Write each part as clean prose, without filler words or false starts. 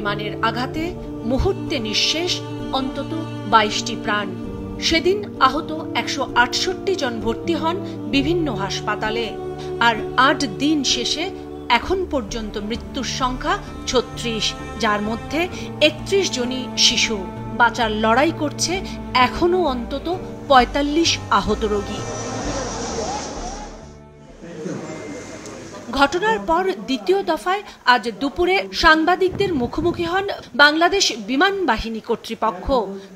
বিমানের আঘাতে মুহূর্তে নিঃশেষ অন্তত 22টি প্রাণ। সেদিন আহত 168 জন ভর্তি হন বিভিন্ন হাসপাতালে। আর 8 দিন শেষে এখন পর্যন্ত মৃত্যুর সংখ্যা 36, যার মধ্যে 31 জনই শিশু। বাঁচার লড়াই করছে এখনো অন্তত 45 আহত রোগী। ঘটনার পর দ্বিতীয় দফায় আজ দুপুরে সাংবাদিকদের মুখোমুখি হন বাংলাদেশ বিমান বাহিনী কর্তৃপক্ষ।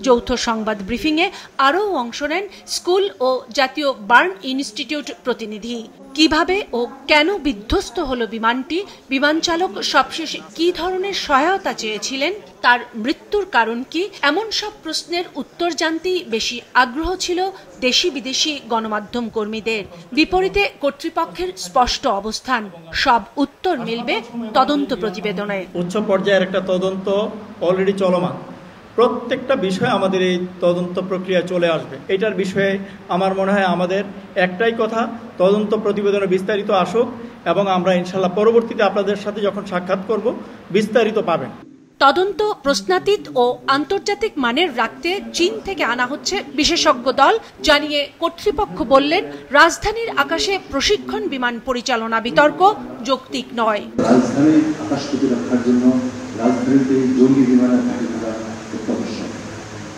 যৌথ সংবাদ ব্রিফিংয়ে আরও অংশ নেন স্কুল ও জাতীয় বার্ন ইনস্টিটিউট প্রতিনিধি। কিভাবে ও কেন বিধ্বস্ত হলো বিমানটি, বিমান চালক সবশেষে কি ধরনের সহায়তা চেয়েছিলেন, তার মৃত্যুর কারণ কি, এমন সব প্রশ্নের উত্তর জানতেই বেশি আগ্রহ ছিল দেশি বিদেশি গণমাধ্যম কর্মীদের। বিপরীতে কর্তৃপক্ষের স্পষ্ট অবস্থান, সব উত্তর মিলবে তদন্ত প্রতিবেদনে। উচ্চ পর্যায়ের একটা তদন্ত অলরেডি চলমান। প্রত্যেকটা বিষয়ে আমাদের এই তদন্ত প্রক্রিয়া চলে আসবে। এটার বিষয়ে আমার মনে হয় আমাদের একটাই কথা, তদন্ত প্রতিবেদনে বিস্তারিত আসুক এবং আমরা ইনশাল্লাহ পরবর্তীতে আপনাদের সাথে যখন সাক্ষাৎ করব বিস্তারিত পাবেন। তদন্ত প্রশ্নাতীত ও আন্তর্জাতিক মানের রাখতে চীন থেকে আনা হচ্ছে বিশেষজ্ঞ দল জানিয়ে কর্তৃপক্ষ বললেন, রাজধানীর আকাশে প্রশিক্ষণ বিমান পরিচালনা বিতর্ক যৌক্তিক নয়। রাজধানীর আকাশ প্রতিরক্ষার জন্য রাজধানীতে জঙ্গি বিমানের ঘাঁটি থাকা অত্যাবশ্যক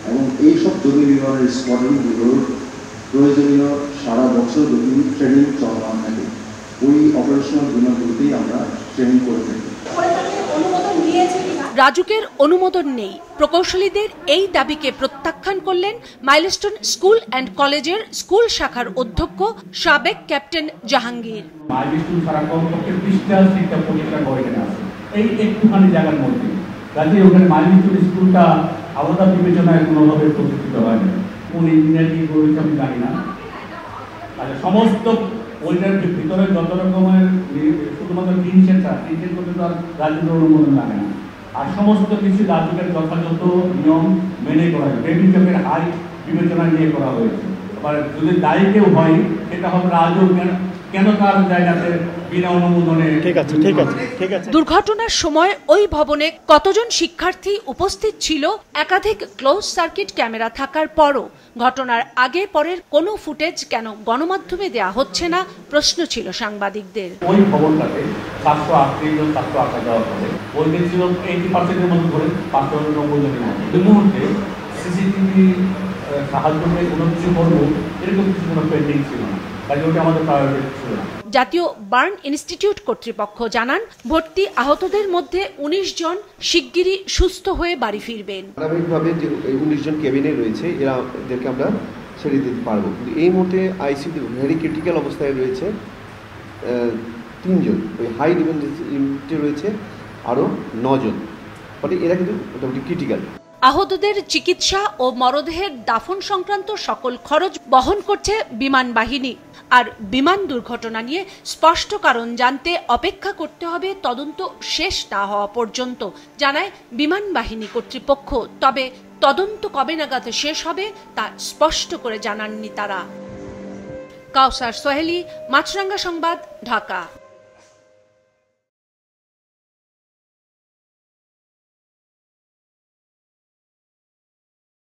এবং এইসব জঙ্গি বিমানের স্কোয়াড্রনগুলোর প্রয়োজনীয় সারা বছর ট্রেনিং চলমান থাকে। ওই অপারেশনাল বিমানগুলোতেই আমরা ট্রেনিং করে থাকি। রাজুকের অনুমোদন নেই, প্রকৌশলীদের এই দাবিকে প্রত্যাখ্যান করলেন মাইলস্টোন স্কুল অ্যান্ড কলেজের স্কুল শাখার অধ্যক্ষ সাবেক ক্যাপ্টেন জাহাঙ্গীর। মাইলস্টোন সারা কমপক্ষে 30টা পরীক্ষা করে কেনা আছে এই একটুখানি জায়গার মধ্যে, কাজে ওখানে মাইলস্টোন স্কুলটা আলাদা বিবেচনায় কোনোভাবে প্রতিষ্ঠিত হয় না। কোন ইঞ্জিনিয়ারিং করেছে আমি জানি না। আর সমস্ত ওইটার ভিতরে যত রকমের শুধুমাত্র তিন সেট করতে তো আর রাজ্যের অনুমোদন লাগে না। আর সমস্ত কিছু রাজ্যের যথাযথ নিয়ম মেনে করা হয়, বেবিচকের হাই বিবেচনা নিয়ে করা হয়েছে। আবার যদি দায়ী কেউ হয় সেটা হবে রাজ্য কেন তার জায়গাতে বিনা অনুমোদনে। ঠিক আছে। দুর্ঘটনার সময় ওই ভবনে কতজন শিক্ষার্থী উপস্থিত ছিল, একাধিক ক্লোজ সার্কিট ক্যামেরা থাকার পরও ঘটনার আগে পরের কোনো ফুটেজ কেন গণমাধ্যমে দেয়া হচ্ছে না প্রশ্ন ছিল সাংবাদিকদের। ওই ভবনটাতে 738 জন ছাত্র আসা যাওয়া করে, ওই দিন ছিল 80% মতো ধরে 590 জনের মতো। এই মুহূর্তে সিসিটিভি সাহায্য করে কোনো কিছু করবো এরকম কিছু কোনো পেন্ডিং ছিল না, তাই ওটা আমাদের প্রায়োরিটি ছিল না। জাতীয় বার্ন ইনস্টিটিউট কর্তৃপক্ষ জানান, ভর্তি আহতদের মধ্যে 19 জন শিগগিরই সুস্থ হয়ে বাড়ি ফিরবেন। ধারাবাহিকভাবে যে 19 জন কেবিনে রয়েছে এদেরকে আমরা ছেড়ে দিতে পারবো, কিন্তু এই মুহূর্তে আইসিইউ ভেরি ক্রিটিক্যাল অবস্থায় রয়েছে 3 জন, ওই হাই ডিপেন্ডেন্সি রয়েছে আরও 9 জন, ফলে এরা কিন্তু মোটামুটি ক্রিটিক্যাল। আহতদের চিকিৎসা ও মরদেহের দাফন সংক্রান্ত সকল খরচ বহন করছে বিমান বাহিনী। আর বিমান দুর্ঘটনা নিয়ে স্পষ্ট কারণ জানতে অপেক্ষা করতে হবে তদন্ত শেষ না হওয়া পর্যন্ত, জানায় বিমান বাহিনী কর্তৃপক্ষ। তবে তদন্ত কবে নাগাদ শেষ হবে তা স্পষ্ট করে জানাননি তারা। কাউসার সোহেলি, মাছরাঙ্গা সংবাদ, ঢাকা।